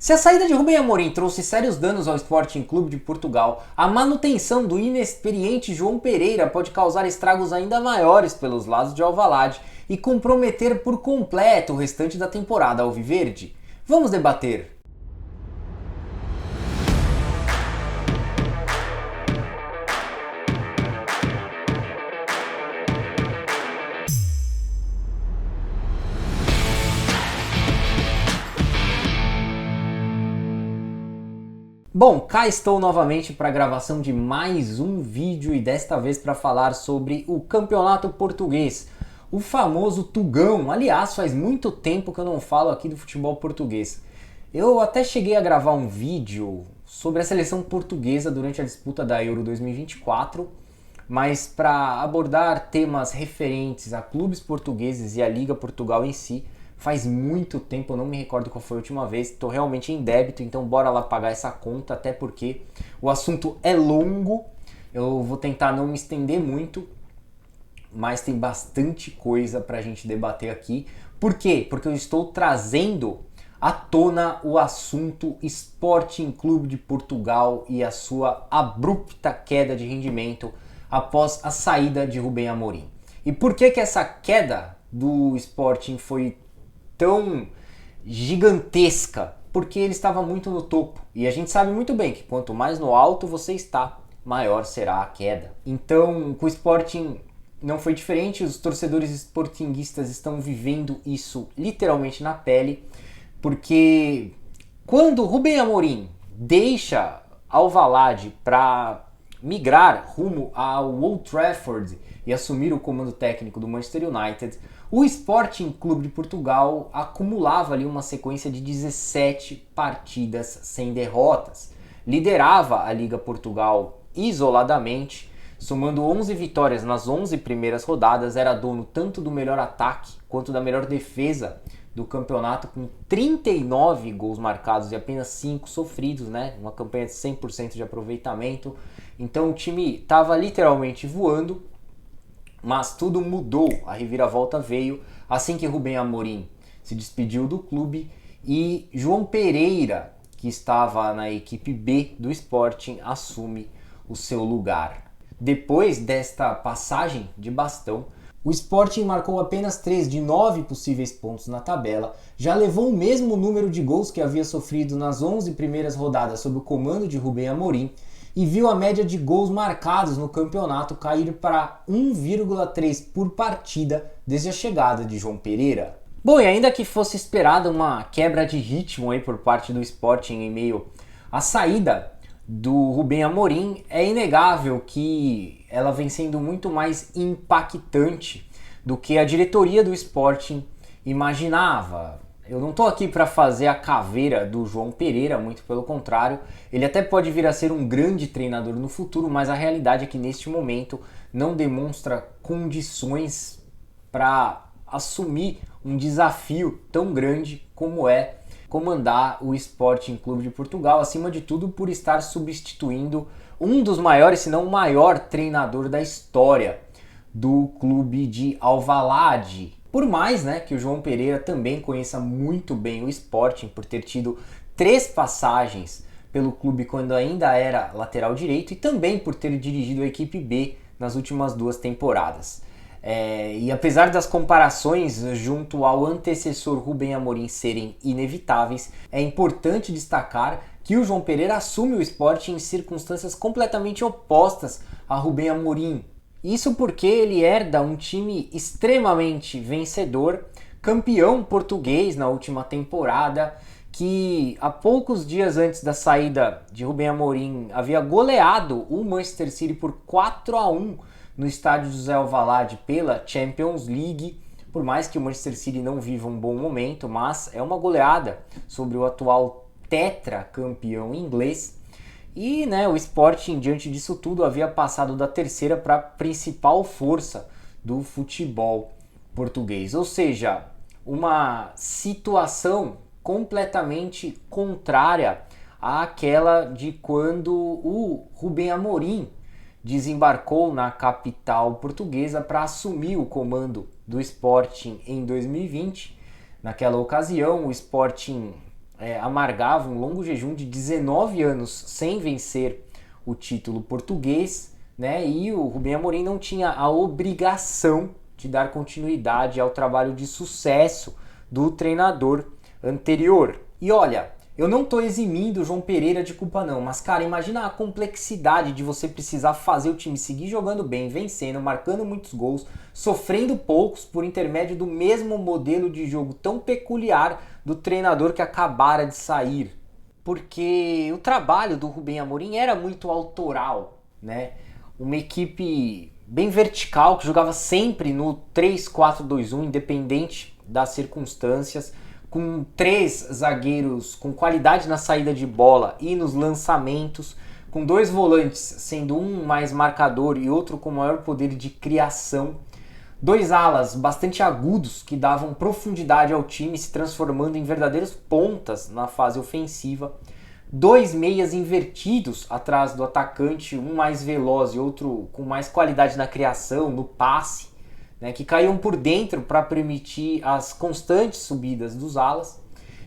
Se a saída de Rubem Amorim trouxe sérios danos ao Sporting Clube de Portugal, a manutenção do inexperiente João Pereira pode causar estragos ainda maiores pelos lados de Alvalade e comprometer por completo o restante da temporada alviverde. Vamos debater. Bom, cá estou novamente para a gravação de mais um vídeo e desta vez para falar sobre o Campeonato Português, o famoso Tugão. Aliás, faz muito tempo que eu não falo aqui do futebol português. Eu até cheguei a gravar um vídeo sobre a seleção portuguesa durante a disputa da Euro 2024, mas para abordar temas referentes a clubes portugueses e a Liga Portugal em si, faz muito tempo, eu não me recordo qual foi a última vez, estou realmente em débito, então bora lá pagar essa conta, até porque o assunto é longo, eu vou tentar não me estender muito, mas tem bastante coisa pra gente debater aqui. Por quê? Porque eu estou trazendo à tona o assunto Sporting Clube de Portugal e a sua abrupta queda de rendimento após a saída de Rubem Amorim. E por que essa queda do Sporting foi tão gigantesca? Porque ele estava muito no topo. E a gente sabe muito bem que quanto mais no alto você está, maior será a queda. Então, com o Sporting não foi diferente. Os torcedores sportinguistas estão vivendo isso literalmente na pele. Porque quando Rubem Amorim deixa Alvalade para migrar rumo ao Old Trafford e assumir o comando técnico do Manchester United, o Sporting Clube de Portugal acumulava ali uma sequência de 17 partidas sem derrotas. Liderava a Liga Portugal isoladamente, somando 11 vitórias nas 11 primeiras rodadas, era dono tanto do melhor ataque quanto da melhor defesa do campeonato, com 39 gols marcados e apenas 5 sofridos, né? Uma campanha de 100% de aproveitamento. Então o time estava literalmente voando. Mas tudo mudou, a reviravolta veio assim que Rubem Amorim se despediu do clube e João Pereira, que estava na equipe B do Sporting, assume o seu lugar. Depois desta passagem de bastão, o Sporting marcou apenas 3 de 9 possíveis pontos na tabela, já levou o mesmo número de gols que havia sofrido nas 11 primeiras rodadas sob o comando de Rubem Amorim, e viu a média de gols marcados no campeonato cair para 1,3 por partida desde a chegada de João Pereira. Bom, e ainda que fosse esperada uma quebra de ritmo aí por parte do Sporting em meio à saída do Rubem Amorim, é inegável que ela vem sendo muito mais impactante do que a diretoria do Sporting imaginava. Eu não estou aqui para fazer a caveira do João Pereira, muito pelo contrário. Ele até pode vir a ser um grande treinador no futuro, mas a realidade é que neste momento não demonstra condições para assumir um desafio tão grande como é comandar o Sporting Clube de Portugal, acima de tudo por estar substituindo um dos maiores, se não o maior treinador da história do clube de Alvalade. Por mais, né, que o João Pereira também conheça muito bem o Sporting, por ter tido 3 passagens pelo clube quando ainda era lateral direito e também por ter dirigido a equipe B nas últimas 2 temporadas. E apesar das comparações junto ao antecessor Rubem Amorim serem inevitáveis, é importante destacar que o João Pereira assume o Sporting em circunstâncias completamente opostas a Rubem Amorim. Isso porque ele herda um time extremamente vencedor, campeão português na última temporada, que há poucos dias antes da saída de Rubem Amorim havia goleado o Manchester City por 4-1 no estádio José Alvalade pela Champions League. Por mais que o Manchester City não viva um bom momento, mas é uma goleada sobre o atual tetracampeão inglês. E o Sporting, diante disso tudo, havia passado da terceira para a principal força do futebol português. Ou seja, uma situação completamente contrária àquela de quando o Rubem Amorim desembarcou na capital portuguesa para assumir o comando do Sporting em 2020. Naquela ocasião, o Sporting amargava um longo jejum de 19 anos sem vencer o título português, né? E o Rubem Amorim não tinha a obrigação de dar continuidade ao trabalho de sucesso do treinador anterior. E olha, eu não tô eximindo o João Pereira de culpa não, mas cara, imagina a complexidade de você precisar fazer o time seguir jogando bem, vencendo, marcando muitos gols, sofrendo poucos por intermédio do mesmo modelo de jogo tão peculiar do treinador que acabara de sair. Porque o trabalho do Rubem Amorim era muito autoral, né? Uma equipe bem vertical que jogava sempre no 3-4-2-1, independente das circunstâncias, com 3 zagueiros com qualidade na saída de bola e nos lançamentos, com 2 volantes, sendo um mais marcador e outro com maior poder de criação, 2 alas bastante agudos que davam profundidade ao time, se transformando em verdadeiros pontas na fase ofensiva, 2 meias invertidos atrás do atacante, um mais veloz e outro com mais qualidade na criação, no passe, né, que caíam por dentro para permitir as constantes subidas dos alas,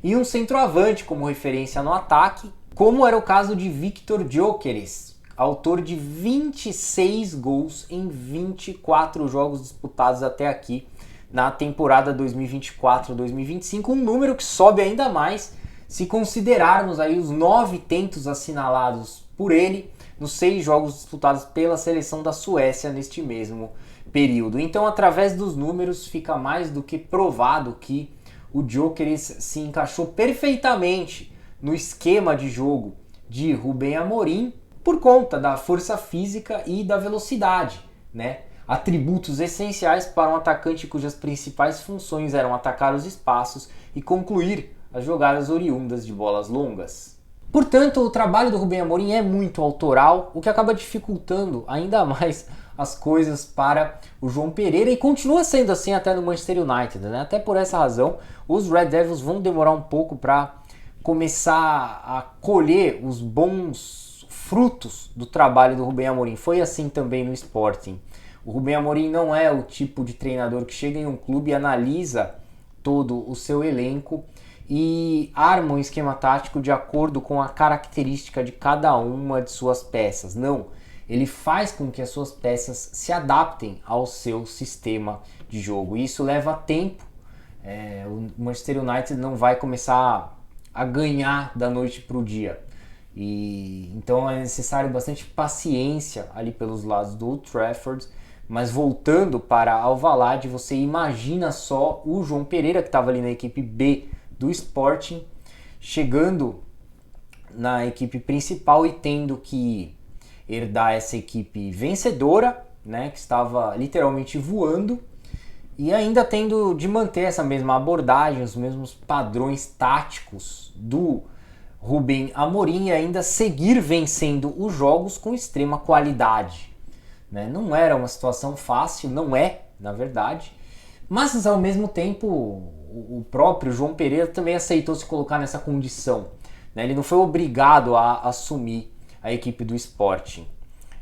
e um centroavante como referência no ataque, como era o caso de Victor Gyökeres, autor de 26 gols em 24 jogos disputados até aqui na temporada 2024-2025, um número que sobe ainda mais se considerarmos aí os 9 tentos assinalados por ele nos 6 jogos disputados pela seleção da Suécia neste mesmo período. Então, através dos números, fica mais do que provado que o Gyökeres se encaixou perfeitamente no esquema de jogo de Rubem Amorim por conta da força física e da velocidade, né? Atributos essenciais para um atacante cujas principais funções eram atacar os espaços e concluir as jogadas oriundas de bolas longas. Portanto, o trabalho do Rubem Amorim é muito autoral, o que acaba dificultando ainda mais as coisas para o João Pereira, e continua sendo assim até no Manchester United, né? Até por essa razão, os Red Devils vão demorar um pouco para começar a colher os bons frutos do trabalho do Rubem Amorim. Foi assim também no Sporting. O Rubem Amorim não é o tipo de treinador que chega em um clube e analisa todo o seu elenco e arma um esquema tático de acordo com a característica de cada uma de suas peças. Não, ele faz com que as suas peças se adaptem ao seu sistema de jogo. E isso leva tempo. O Manchester United não vai começar a ganhar da noite para o dia. E então é necessário bastante paciência ali pelos lados do Old Trafford. Mas voltando para Alvalade, você imagina só o João Pereira, que estava ali na equipe B do Sporting, chegando na equipe principal e tendo que herdar essa equipe vencedora, né, que estava literalmente voando, e ainda tendo de manter essa mesma abordagem, os mesmos padrões táticos do Rubem Amorim e ainda seguir vencendo os jogos com extrema qualidade, né? Não era uma situação fácil, não é, na verdade, mas ao mesmo tempo o próprio João Pereira também aceitou se colocar nessa condição, né? Ele não foi obrigado a assumir a equipe do Sporting.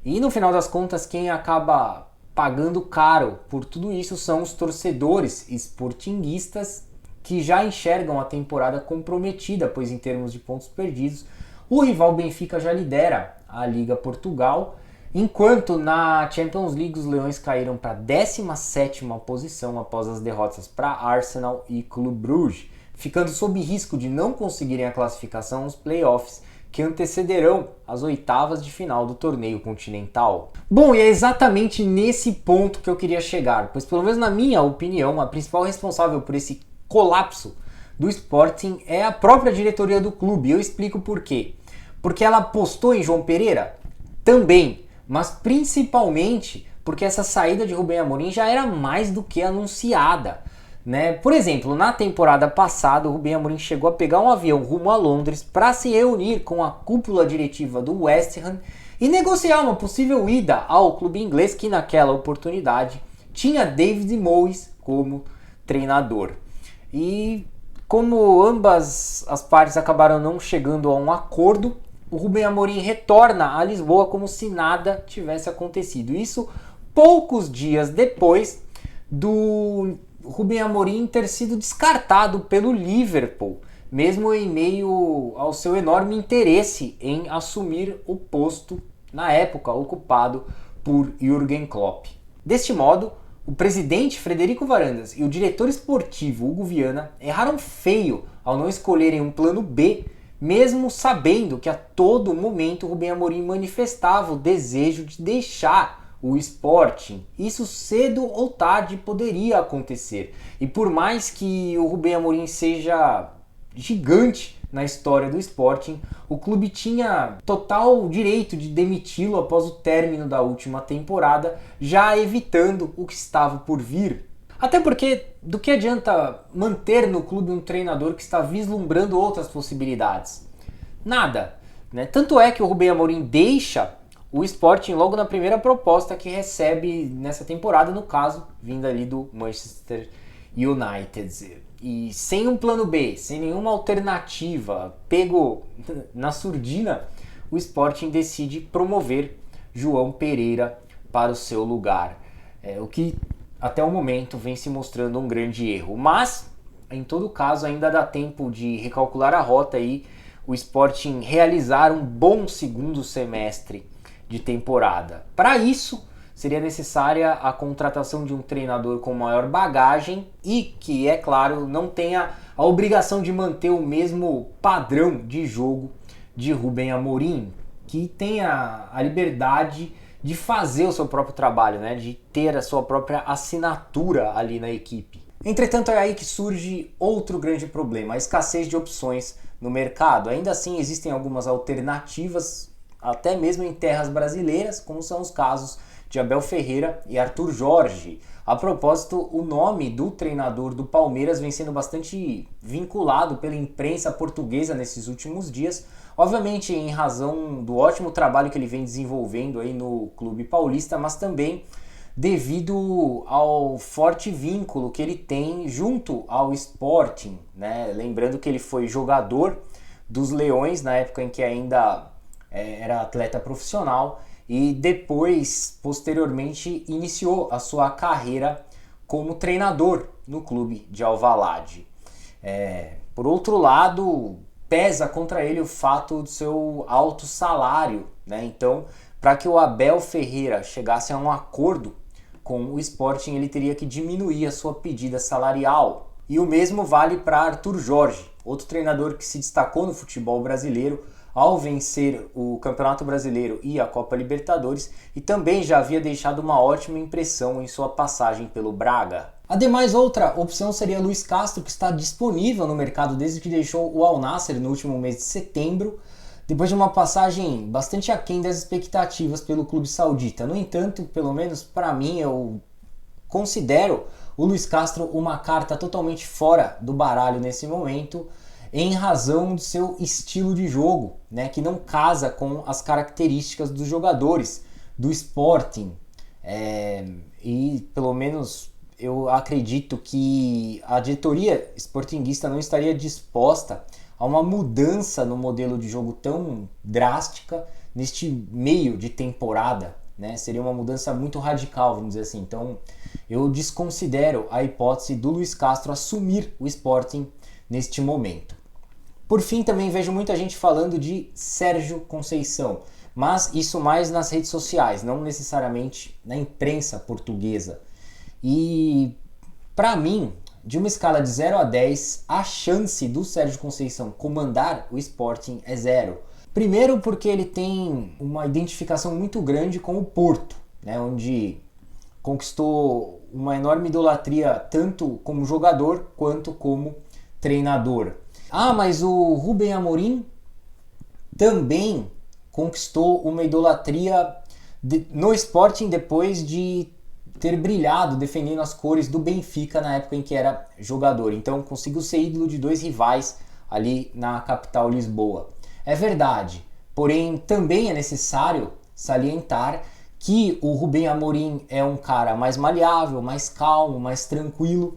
E no final das contas, quem acaba pagando caro por tudo isso são os torcedores sportinguistas, que já enxergam a temporada comprometida, pois em termos de pontos perdidos, o rival Benfica já lidera a Liga Portugal, enquanto na Champions League os Leões caíram para a 17ª posição após as derrotas para Arsenal e Clube Brugge, ficando sob risco de não conseguirem a classificação nos playoffs que antecederão as oitavas de final do torneio continental. Bom, e é exatamente nesse ponto que eu queria chegar, pois pelo menos na minha opinião, a principal responsável por esse colapso do Sporting é a própria diretoria do clube. Eu explico por quê. Porque ela apostou em João Pereira? Também, mas principalmente porque essa saída de Rubem Amorim já era mais do que anunciada, né? Por exemplo, na temporada passada, o Rubem Amorim chegou a pegar um avião rumo a Londres para se reunir com a cúpula diretiva do West Ham e negociar uma possível ida ao clube inglês, que naquela oportunidade tinha David Moyes como treinador. E como ambas as partes acabaram não chegando a um acordo, o Rubem Amorim retorna a Lisboa como se nada tivesse acontecido. Isso poucos dias depois do Rubem Amorim ter sido descartado pelo Liverpool mesmo em meio ao seu enorme interesse em assumir o posto, na época, ocupado por Jürgen Klopp. Deste modo, o presidente Frederico Varandas e o diretor esportivo Hugo Viana erraram feio ao não escolherem um plano B, mesmo sabendo que a todo momento Rubem Amorim manifestava o desejo de deixar o Sporting. Isso cedo ou tarde poderia acontecer. E por mais que o Rubem Amorim seja gigante na história do Sporting, o clube tinha total direito de demiti-lo após o término da última temporada, já evitando o que estava por vir. Até porque, do que adianta manter no clube um treinador que está vislumbrando outras possibilidades? Nada, né? Tanto é que o Rubem Amorim deixa o Sporting logo na primeira proposta que recebe nessa temporada, no caso, vinda ali do Manchester United. E sem um plano B, sem nenhuma alternativa, pego na surdina, o Sporting decide promover João Pereira para o seu lugar. O que até o momento vem se mostrando um grande erro. Mas, em todo caso, ainda dá tempo de recalcular a rota e o Sporting realizar um bom segundo semestre de temporada. Para isso, seria necessária a contratação de um treinador com maior bagagem e que, é claro, não tenha a obrigação de manter o mesmo padrão de jogo de Rubem Amorim, que tenha a liberdade de fazer o seu próprio trabalho, né? De ter a sua própria assinatura ali na equipe. Entretanto, é aí que surge outro grande problema, a escassez de opções no mercado. Ainda assim, existem algumas alternativas, até mesmo em terras brasileiras, como são os casos de Abel Ferreira e Arthur Jorge. A propósito, o nome do treinador do Palmeiras vem sendo bastante vinculado pela imprensa portuguesa nesses últimos dias, obviamente em razão do ótimo trabalho que ele vem desenvolvendo aí no clube paulista, mas também devido ao forte vínculo que ele tem junto ao Sporting, né? Lembrando que ele foi jogador dos Leões na época em que ainda era atleta profissional, e depois, posteriormente, iniciou a sua carreira como treinador no clube de Alvalade. Por outro lado, pesa contra ele o fato do seu alto salário, né? Então, para que o Abel Ferreira chegasse a um acordo com o Sporting, ele teria que diminuir a sua pedida salarial. E o mesmo vale para Arthur Jorge, outro treinador que se destacou no futebol brasileiro ao vencer o Campeonato Brasileiro e a Copa Libertadores, e também já havia deixado uma ótima impressão em sua passagem pelo Braga. Ademais, outra opção seria Luiz Castro, que está disponível no mercado desde que deixou o Al Nassr no último mês de setembro, depois de uma passagem bastante aquém das expectativas pelo clube saudita. No entanto, pelo menos para mim, eu considero o Luiz Castro uma carta totalmente fora do baralho nesse momento, em razão do seu estilo de jogo, né, que não casa com as características dos jogadores do Sporting. E pelo menos eu acredito que a diretoria sportinguista não estaria disposta a uma mudança no modelo de jogo tão drástica neste meio de temporada, né? Seria uma mudança muito radical, vamos dizer assim. Então eu desconsidero a hipótese do Luiz Castro assumir o Sporting neste momento. Por fim, também vejo muita gente falando de Sérgio Conceição, mas isso mais nas redes sociais, não necessariamente na imprensa portuguesa. E para mim, de uma escala de 0 a 10, a chance do Sérgio Conceição comandar o Sporting é 0. Primeiro porque ele tem uma identificação muito grande com o Porto, né, onde conquistou uma enorme idolatria tanto como jogador quanto como treinador. Mas o Rubem Amorim também conquistou uma idolatria no Sporting depois de ter brilhado defendendo as cores do Benfica na época em que era jogador. Então conseguiu ser ídolo de 2 rivais ali na capital Lisboa. É verdade, porém também é necessário salientar que o Rubem Amorim é um cara mais maleável, mais calmo, mais tranquilo,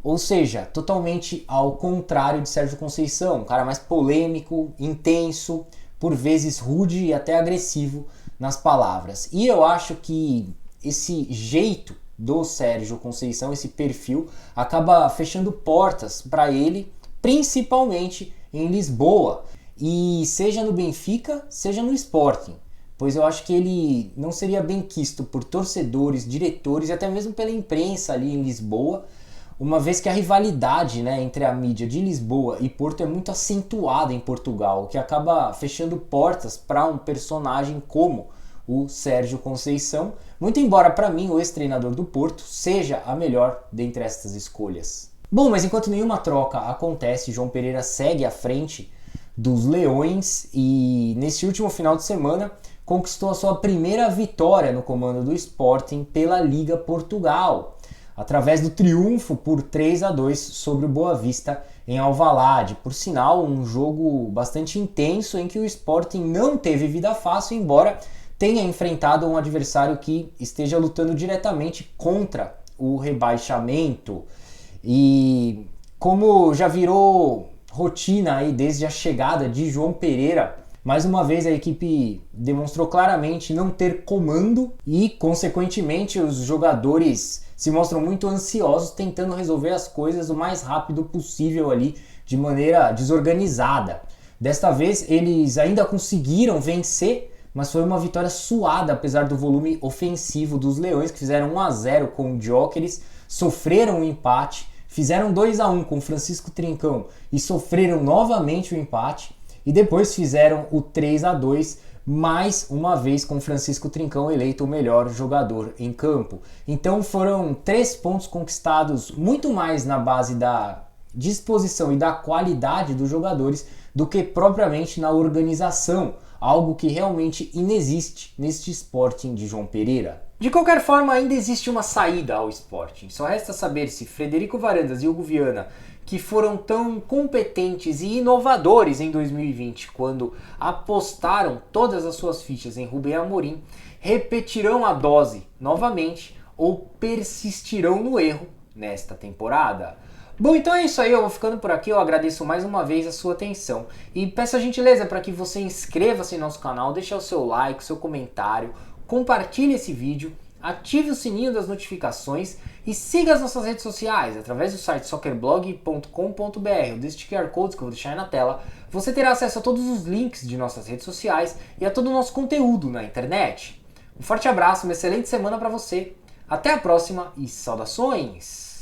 ou seja, totalmente ao contrário de Sérgio Conceição, um cara mais polêmico, intenso, por vezes rude e até agressivo nas palavras. E eu acho que esse jeito do Sérgio Conceição, esse perfil, acaba fechando portas para ele principalmente em Lisboa, e seja no Benfica, seja no Sporting, pois eu acho que ele não seria bem quisto por torcedores, diretores e até mesmo pela imprensa ali em Lisboa, uma vez que a rivalidade, né, entre a mídia de Lisboa e Porto é muito acentuada em Portugal, o que acaba fechando portas para um personagem como o Sérgio Conceição, muito embora para mim o ex-treinador do Porto seja a melhor dentre estas escolhas. Bom, mas enquanto nenhuma troca acontece, João Pereira segue à frente dos Leões e nesse último final de semana conquistou a sua primeira vitória no comando do Sporting pela Liga Portugal, através do triunfo por 3-2 sobre o Boa Vista em Alvalade. Por sinal, um jogo bastante intenso em que o Sporting não teve vida fácil, embora tenha enfrentado um adversário que esteja lutando diretamente contra o rebaixamento. E como já virou rotina aí desde a chegada de João Pereira, mais uma vez a equipe demonstrou claramente não ter comando e, consequentemente, os jogadores se mostram muito ansiosos tentando resolver as coisas o mais rápido possível ali, de maneira desorganizada. Desta vez eles ainda conseguiram vencer, mas foi uma vitória suada apesar do volume ofensivo dos Leões, que fizeram 1-0 com o Gyökeres, sofreram um empate, fizeram 2-1 com Francisco Trincão e sofreram novamente o empate, e depois fizeram o 3-2 mais uma vez com Francisco Trincão eleito o melhor jogador em campo. Então foram 3 pontos conquistados muito mais na base da disposição e da qualidade dos jogadores do que propriamente na organização, algo que realmente inexiste neste Sporting de João Pereira. De qualquer forma, ainda existe uma saída ao Sporting. Só resta saber se Frederico Varandas e Hugo Viana, que foram tão competentes e inovadores em 2020, quando apostaram todas as suas fichas em Rubem Amorim, repetirão a dose novamente ou persistirão no erro nesta temporada. Bom, então é isso aí, eu vou ficando por aqui, eu agradeço mais uma vez a sua atenção e peço a gentileza para que você inscreva-se no nosso canal, deixe o seu like, o seu comentário, compartilhe esse vídeo, ative o sininho das notificações e siga as nossas redes sociais através do site soccerblog.com.br, deste QR Code que eu vou deixar aí na tela. Você terá acesso a todos os links de nossas redes sociais e a todo o nosso conteúdo na internet. Um forte abraço, uma excelente semana para você, até a próxima e saudações!